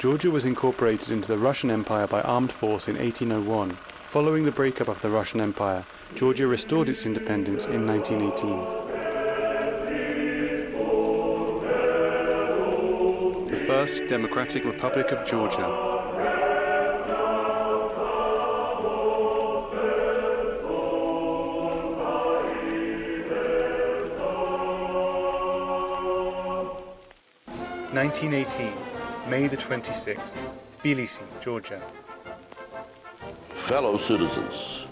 Georgia was incorporated into the Russian Empire by armed force in 1801. Following the breakup of the Russian Empire, Georgia restored its independence in 1918. The First Democratic Republic of Georgia. (1918) May the 26th, Tbilisi, Georgia. Fellow citizens,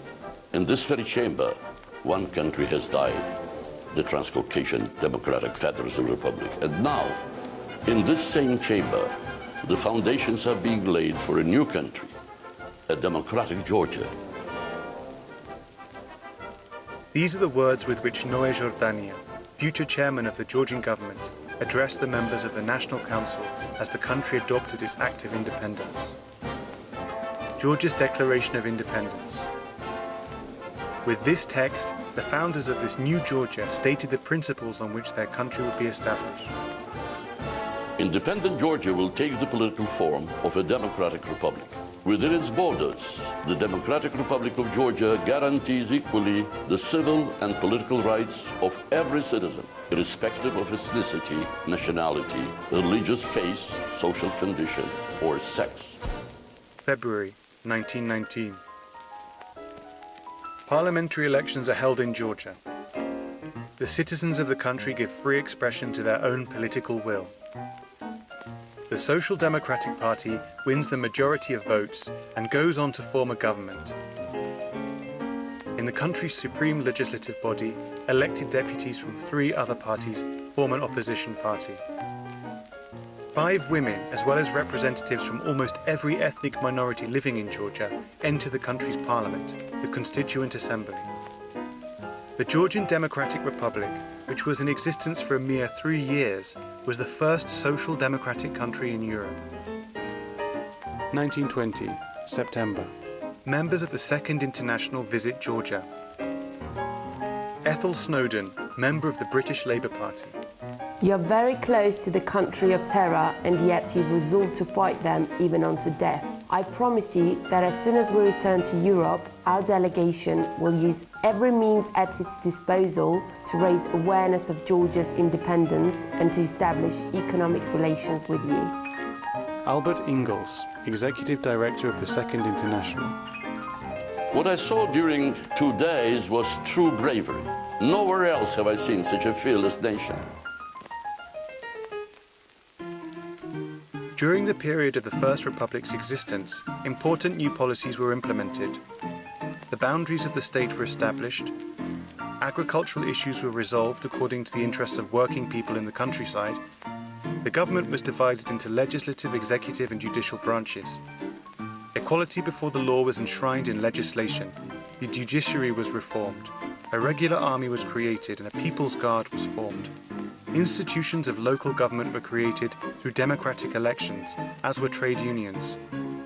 in this very chamber, one country has died, the Transcaucasian Democratic Federation Republic. And now, in this same chamber, the foundations are being laid for a new country, a democratic Georgia. These are the words with which Noé Jordania, future chairman of the Georgian government, addressed the members of the National Council as the country adopted its act of independence. Georgia's Declaration of Independence. With this text, the founders of this new Georgia stated the principles on which their country would be established. Independent Georgia will take the political form of a democratic republic. Within its borders, the Democratic Republic of Georgia guarantees equally the civil and political rights of every citizen, irrespective of ethnicity, nationality, religious faith, social condition, or sex. February 1919. Parliamentary elections are held in Georgia. The citizens of the country give free expression to their own political will. The Social Democratic Party wins the majority of votes and goes on to form a government. In the country's supreme legislative body, elected deputies from 3 other parties form an opposition party. 5 women, as well as representatives from almost every ethnic minority living in Georgia, enter the country's parliament, the Constituent Assembly. The Georgian Democratic Republic, which was in existence for a mere 3 years, was the first social democratic country in Europe. 1920, September. Members of the Second International visit Georgia. Ethel Snowdon, member of the British Labour Party. You're very close to the country of terror, and yet you've resolved to fight them even unto death. I promise you that as soon as we return to Europe, our delegation will use every means at its disposal to raise awareness of Georgia's independence and to establish economic relations with you. Albert Ingalls, Executive Director of the Second International. What I saw during 2 days was true bravery. Nowhere else have I seen such a fearless nation. During the period of the First Republic's existence, important new policies were implemented. The boundaries of the state were established, agricultural issues were resolved according to the interests of working people in the countryside, the government was divided into legislative, executive and judicial branches. Equality before the law was enshrined in legislation, the judiciary was reformed, a regular army was created and a People's Guard was formed. Institutions of local government were created through democratic elections, as were trade unions.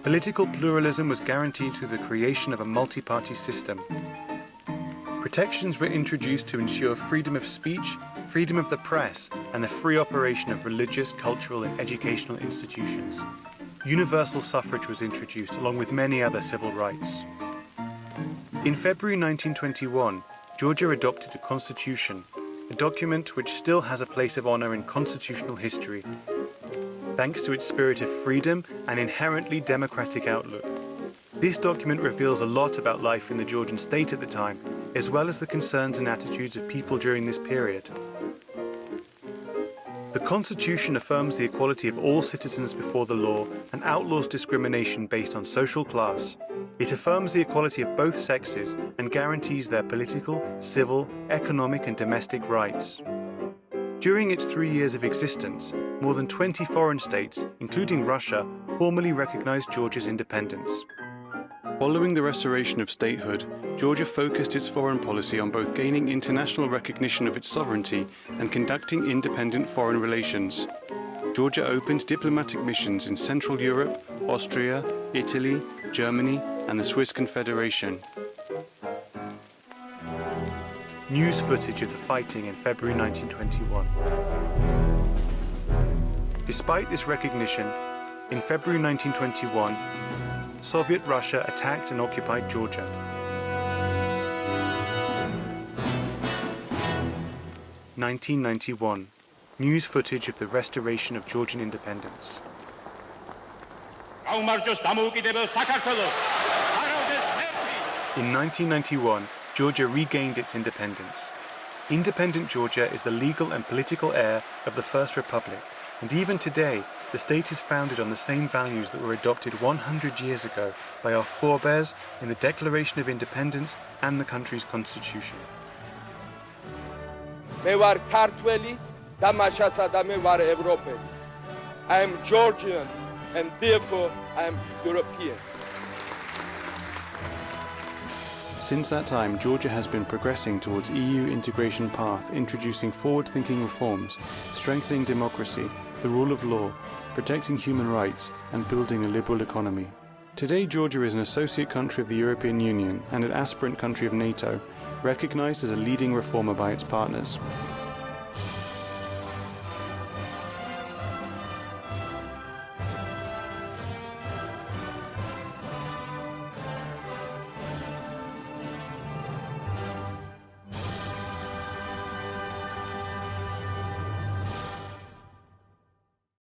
Political pluralism was guaranteed through the creation of a multi-party system. Protections were introduced to ensure freedom of speech, freedom of the press, and the free operation of religious, cultural, and educational institutions. Universal suffrage was introduced, along with many other civil rights. In February 1921, Georgia adopted a constitution, a document which still has a place of honor in constitutional history, thanks to its spirit of freedom and inherently democratic outlook. This document reveals a lot about life in the Georgian state at the time, as well as the concerns and attitudes of people during this period. The Constitution affirms the equality of all citizens before the law and outlaws discrimination based on social class. It affirms the equality of both sexes and guarantees their political, civil, economic and domestic rights. During its 3 years of existence, more than 20 foreign states, including Russia, formally recognized Georgia's independence. Following the restoration of statehood, Georgia focused its foreign policy on both gaining international recognition of its sovereignty and conducting independent foreign relations. Georgia opened diplomatic missions in Central Europe, Austria, Italy, Germany, and the Swiss Confederation. News footage of the fighting in February 1921. Despite this recognition, In February 1921, Soviet Russia attacked and occupied Georgia. (1991) News footage of the restoration of Georgian independence. In 1991, Georgia regained its independence. Independent Georgia is the legal and political heir of the First Republic, and even today, the state is founded on the same values that were adopted 100 years ago by our forebears in the Declaration of Independence and the country's constitution. მე ვარ ქართველი და მაშაც ადამე ვარ ევროპელი. I am Georgian and therefore I am European. Since that time, Georgia has been progressing towards EU integration path, introducing forward-thinking reforms, strengthening democracy, the rule of law, protecting human rights, and building a liberal economy. Today, Georgia is an associate country of the European Union and an aspirant country of NATO, recognized as a leading reformer by its partners.